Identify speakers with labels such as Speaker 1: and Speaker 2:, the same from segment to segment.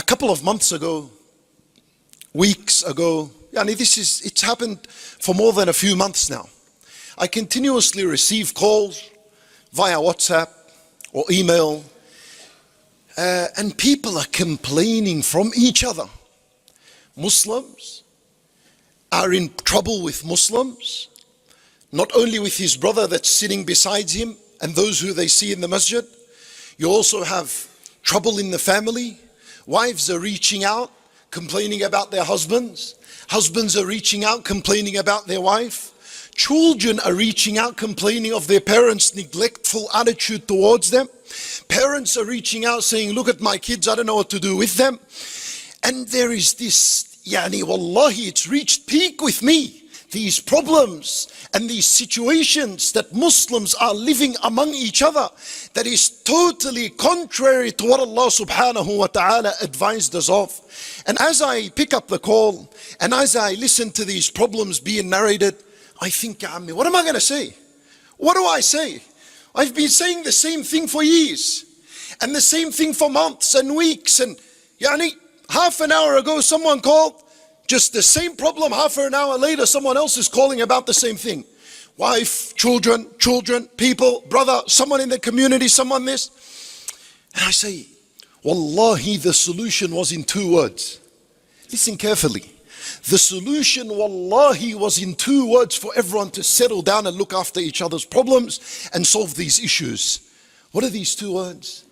Speaker 1: couple of months ago, weeks ago, it's happened for more than a few months now. I continuously receive calls via WhatsApp or email, and people are complaining from each other. Muslims are in trouble with Muslims, not only with his brother that's sitting beside him and those who they see in the masjid. You also have trouble in the family. Wives are reaching out, complaining about their husbands. Husbands are reaching out, complaining about their wife. Children are reaching out, complaining of their parents' neglectful attitude towards them. Parents are reaching out saying, look at my kids, I don't know what to do with them. And there is this, wallahi, it's reached peak with me. These problems and these situations that Muslims are living among each other, that is totally contrary to what Allah subhanahu wa ta'ala advised us of. And as I pick up the call and as I listen to these problems being narrated, I think, what am I going to say? What do I say? I've been saying the same thing for years and the same thing for months and weeks. And half an hour ago someone called, just the same problem. Half an hour later someone else is calling about the same thing. Wife, children, people, brother, someone in the community, someone this. And I say, wallahi, the solution was in 2 words. Listen carefully. The solution, wallahi, was in 2 words for everyone to settle down and look after each other's problems and solve these issues. What are these 2 words?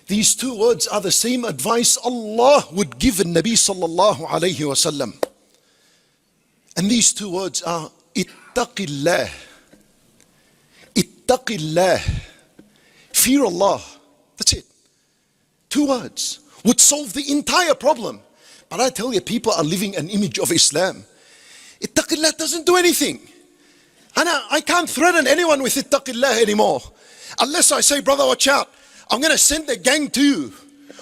Speaker 1: These 2 words are the same advice Allah would give in Nabi sallallahu alayhi wasallam. And these 2 words are ittaqillah. Ittaqillah. Fear Allah. That's it. 2 words would solve the entire problem. But I tell you, people are living an image of Islam. Ittaqillah doesn't do anything. And I can't threaten anyone with ittaqillah anymore. Unless I say, brother, watch out. I'm going to send a gang to you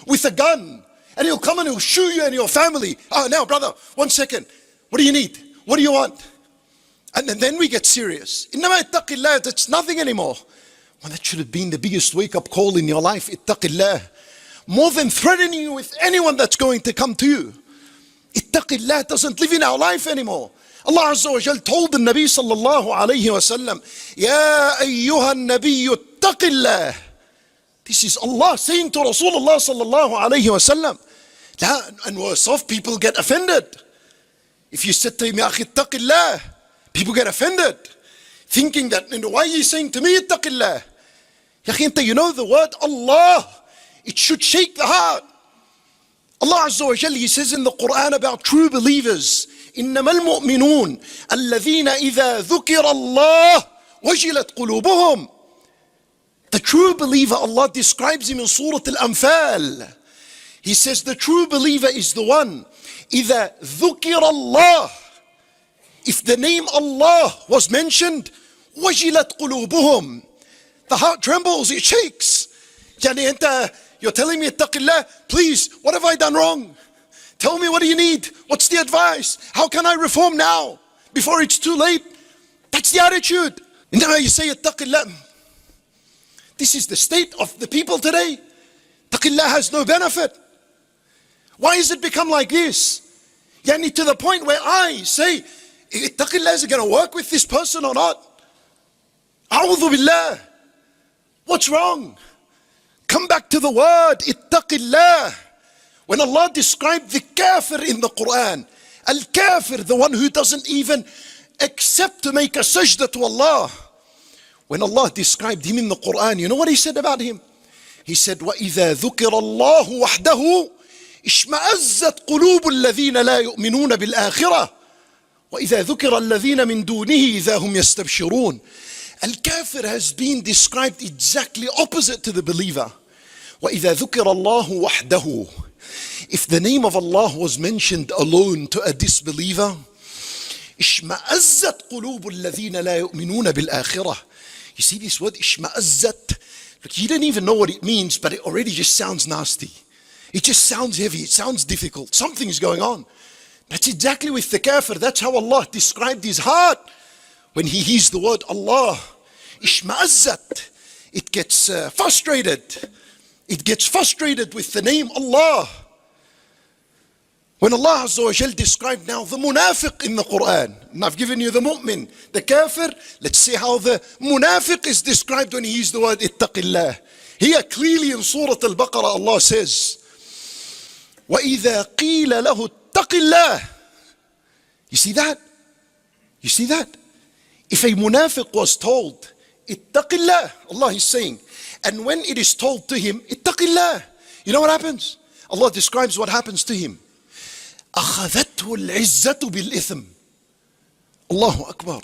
Speaker 1: with a gun. And he'll come and he'll shoot you and your family. Oh, now, brother, 1 second. What do you need? What do you want? And then we get serious. Innama ittaqillah, that's nothing anymore. Well, that should have been the biggest wake-up call in your life. Ittaqillah. More than threatening you with anyone that's going to come to you. Ittaqillah doesn't live in our life anymore. Allah Azza wa Jal told the Nabi sallallahu alayhi wa sallam, Ya ayyuhan nabiyyu ittaqillah. This is Allah saying to Rasulullah sallallahu alayhi wa sallam. And worse off, people get offended. If you said to him, Ya akhi ittaqillah, people get offended. Thinking that, why are you saying to me ittaqillah? Ya akhi, you know the word Allah, it should shake the heart. Allah Azza wa Jalla, He says in the Quran about true believers, إِنَّمَا الْمُؤْمِنُونَ الَّذِينَ إِذَا ذُكِرَ اللَّهُ وَجِلَتْ قُلُوبُهُمْ. The true believer, Allah describes him in Surah Al-Anfal. He says the true believer is the one, إِذَا ذُكِرَ اللَّهُ. If the name Allah was mentioned, وَجِلَتْ قُلُوبُهُمْ. The heart trembles, it shakes. You're telling me, ittaqillah, please, what have I done wrong? Tell me, what do you need? What's the advice? How can I reform now, before it's too late? That's the attitude. And then you say, ittaqillah. This is the state of the people today. Ittaqillah has no benefit. Why has it become like this? To the point where I say, ittaqillah, is it going to work with this person or not? A'udhu billah. What's wrong? Come back to the word, ittaqillah. When Allah described the kafir in the Quran, al-kafir, the one who doesn't even accept to make a sajda to Allah. When Allah described him in the Quran, you know what He said about him? He said, وَإِذَا ذُكِرَ اللَّهُ وَحْدَهُ اشْمَأَزَّتْ قُلُوبُ الَّذِينَ لَا يُؤْمِنُونَ بِالْآخِرَةِ وَإِذَا ذُكِرَ الَّذِينَ مِن دُونِهِ إِذَا هُمْ يَسْتَبْشِرُونَ. Al-kafir has been described exactly opposite to the believer. وَإِذَا ذُكِرَ اللَّهُ وَحْدَهُ. If the name of Allah was mentioned alone to a disbeliever, اشْمَأَزَّتْ قُلُوبُ الَّذِينَ لَا يُؤْمِنُونَ بِالْآخِرَةِ. You see this word, اشْمَأَزَّتْ? Look, you don't even know what it means, but it already just sounds nasty. It just sounds heavy, it sounds difficult. Something is going on. That's exactly with the kafir. That's how Allah described his heart. When he hears the word Allah, ishma'azzat, it gets frustrated. It gets frustrated with the name Allah. When Allah Azza wa Jal described now the munafiq in the Quran, and I've given you the mu'min, the kafir, let's see how the munafiq is described when he used the word ittaqillah. Here clearly in Surah Al-Baqarah Allah says, وَإِذَا قِيلَ لَهُ اتَّقِ اللَّهِ. You see that? You see that? If a munafiq was told, ittaqillah, Allah is saying, and when it is told to him, ittaqillah, you know what happens? Allah describes what happens to him. أَخَذَتْهُ الْعِزَّةُ بِالْإِثْمِ. Allahu Akbar.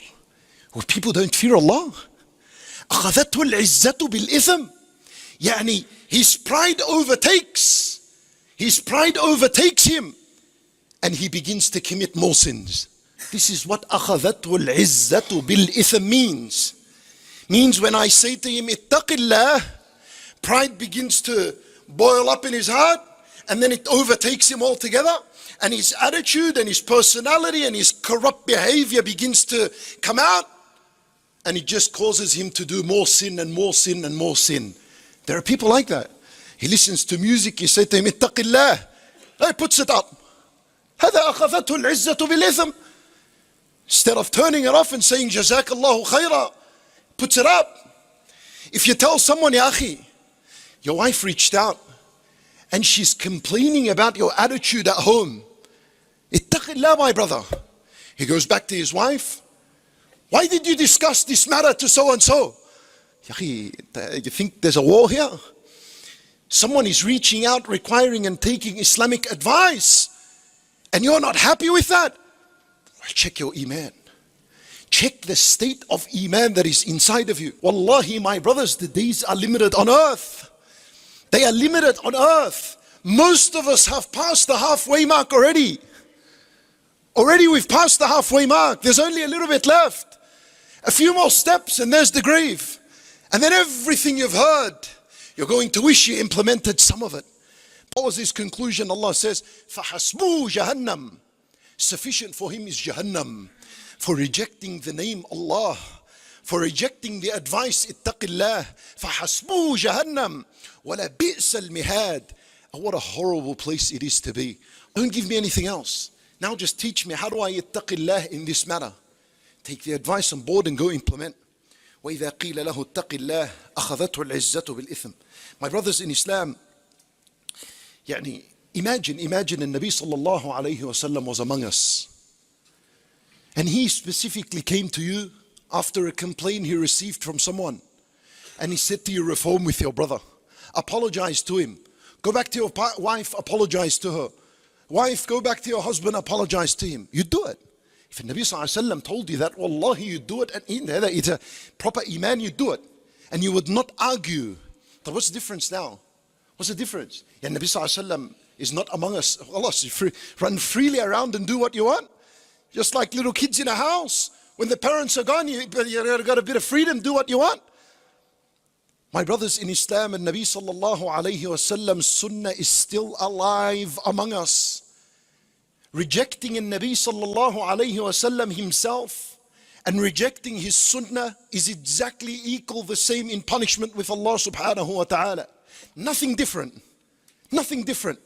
Speaker 1: Well, people don't fear Allah. أَخَذَتْهُ الْعِزَّةُ بِالْإِثْمِ. Yani, his pride overtakes. His pride overtakes him. And he begins to commit more sins. This is what أَخَذَتْهُ الْعِزَّةُ بِالْإِثْمِ means. Means when I say to him, ittaqillah, pride begins to boil up in his heart, and then it overtakes him altogether, and his attitude and his personality and his corrupt behavior begins to come out, and it just causes him to do more sin and more sin and more sin. There are people like that. He listens to music, you say to him, ittaqillah, he puts it up. هذا أخذته العزة بالإثم. Instead of turning it off and saying, Jazakallahu khaira, puts it up. If you tell someone, Ya akhi, your wife reached out and she's complaining about your attitude at home, ittaqillah, my brother. He goes back to his wife. Why did you discuss this matter to so and so? Ya akhi, you think there's a war here? Someone is reaching out, requiring and taking Islamic advice, and you're not happy with that? Check your iman. Check the state of iman that is inside of you. Wallahi, my brothers, the days are limited on earth. They are limited on earth. Most of us have passed the halfway mark already. Already we've passed the halfway mark. There's only a little bit left. A few more steps and there's the grave. And then everything you've heard, you're going to wish you implemented some of it. What was his conclusion? Allah says, فَحَسْبُهُ جَهَنَّمْ. Sufficient for him is Jahannam. For rejecting the name Allah. For rejecting the advice, ittaqillah. فَحَسْبُهُ جَهَنَّمْ. وَلَا بِئْسَ الْمِهَادِ. What a horrible place it is to be. Don't give me anything else. Now just teach me, how do I ittaqillah in this matter? Take the advice on board and go implement. وَإِذَا قِيلَ لَهُ اتَّقِ اللَّهِ أَخَذَتْهُ الْعِزَّةُ بِالْإِثْمِ. My brothers in Islam, imagine the Nabi sallallahu alayhi wasallam was among us. And he specifically came to you after a complaint he received from someone. And he said to you, reform with your brother. Apologize to him. Go back to your wife, apologize to her. Wife, go back to your husband, apologize to him. You do it. If the Nabi sallallahu alayhi wasallam told you that, wallahi, you do it. And it's a proper iman, you do it. And you would not argue. But what's the difference now? What's the difference? Yeah, Nabi sallallahu alayhi wasallam is not among us. Allah says, run freely around and do what you want. Just like little kids in a house. When the parents are gone, you've got a bit of freedom, do what you want. My brothers in Islam, and Nabi sallallahu alayhi wasallam's sunnah is still alive among us. Rejecting in Nabi sallallahu alayhi wasallam himself and rejecting his sunnah is exactly equal the same in punishment with Allah subhanahu wa ta'ala. Nothing different. Nothing different.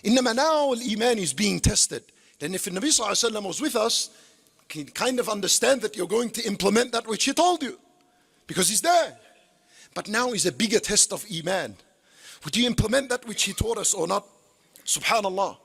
Speaker 1: Innama now al-iman is being tested. Then if the Nabi sallallahu alayhi wasallam was with us, you can kind of understand that you're going to implement that which he told you. Because he's there. But now is a bigger test of iman. Would you implement that which he taught us or not? Subhanallah.